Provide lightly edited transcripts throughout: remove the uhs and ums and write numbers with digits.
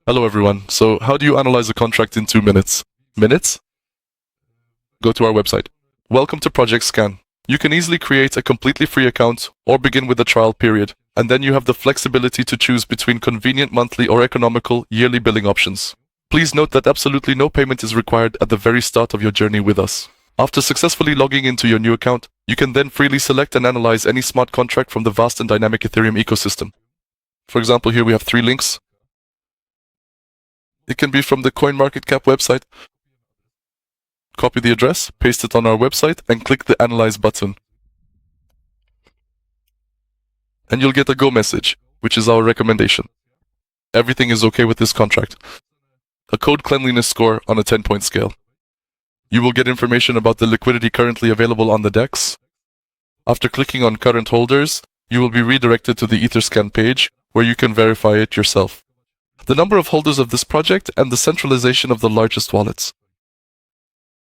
Hello everyone. So how do you analyze a contract in 2 minutes? Minutes? Go to our website. Welcome to ProjectAntyScam. You can easily create a completely free account or begin with a trial period, and then you have the flexibility to choose between convenient monthly or economical yearly billing options. Please note that absolutely no payment is required at the very start of your journey with us. After successfully logging into your new account, you can then freely select and analyze any smart contract from the vast and dynamic Ethereum ecosystem. For example, here we have 3 links. It can be from the CoinMarketCap website. Copy the address, paste it on our website, and click the Analyze button. And you'll get a go message, which is our recommendation. Everything is okay with this contract. A code cleanliness score on a 10-point scale. You will get information about the liquidity currently available on the DEX. After clicking on Current Holders, you will be redirected to the Etherscan page, where you can verify it yourself. The number of holders of this project, and the centralization of the largest wallets.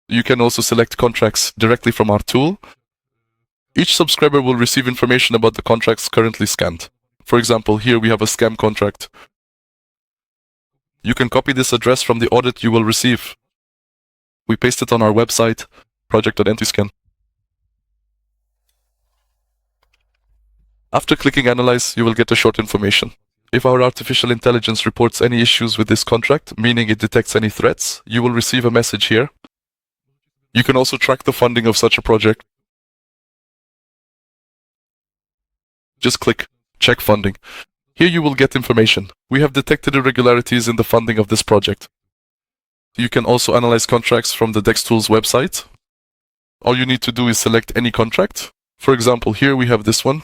You can also select contracts directly from our tool. Each subscriber will receive information about the contracts currently scammed. For example, here we have a scam contract. You can copy this address from the audit you will receive. We paste it on our website, ProjectAntyScam. After clicking Analyze, you will get a short information. If our artificial intelligence reports any issues with this contract, meaning it detects any threats, you will receive a message here. You can also track the funding of such a project. Just click Check Funding. Here you will get information. We have detected irregularities in the funding of this project. You can also analyze contracts from the DEX Tools website. All you need to do is select any contract. For example, here we have this one.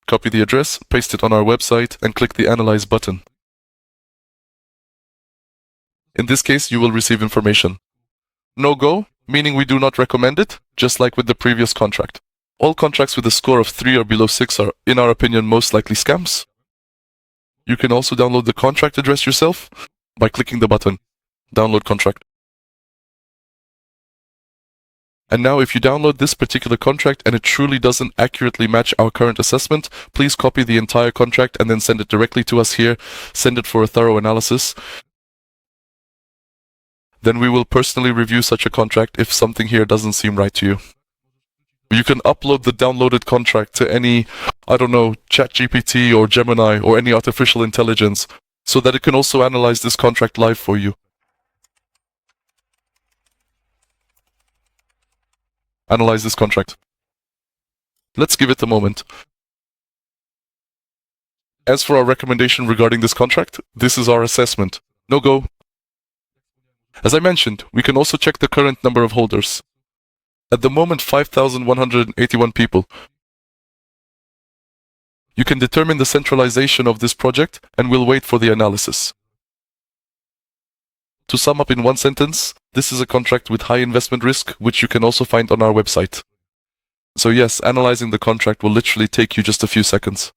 Copy the address, paste it on our website, and click the Analyze button. In this case, you will receive information. No go, meaning we do not recommend it, just like with the previous contract. All contracts with a score of 3 or below 6 are, in our opinion, most likely scams. You can also download the contract address yourself by clicking the button, Download Contract. And now if you download this particular contract and it truly doesn't accurately match our current assessment, please copy the entire contract and then send it directly to us here. Send it for a thorough analysis. Then we will personally review such a contract if something here doesn't seem right to you. You can upload the downloaded contract to any, ChatGPT or Gemini or any artificial intelligence so that it can also analyze this contract live for you. Analyze this contract. Let's give it a moment. As for our recommendation regarding this contract, this is our assessment. No go. As I mentioned, we can also check the current number of holders. At the moment, 5,181 people. You can determine the centralization of this project and we'll wait for the analysis. To sum up in one sentence, this is a contract with high investment risk, which you can also find on our website. So yes, analyzing the contract will literally take you just a few seconds.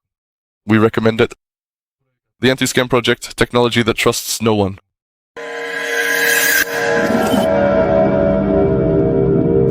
We recommend it. The Anti-Scam Project, technology that trusts no one.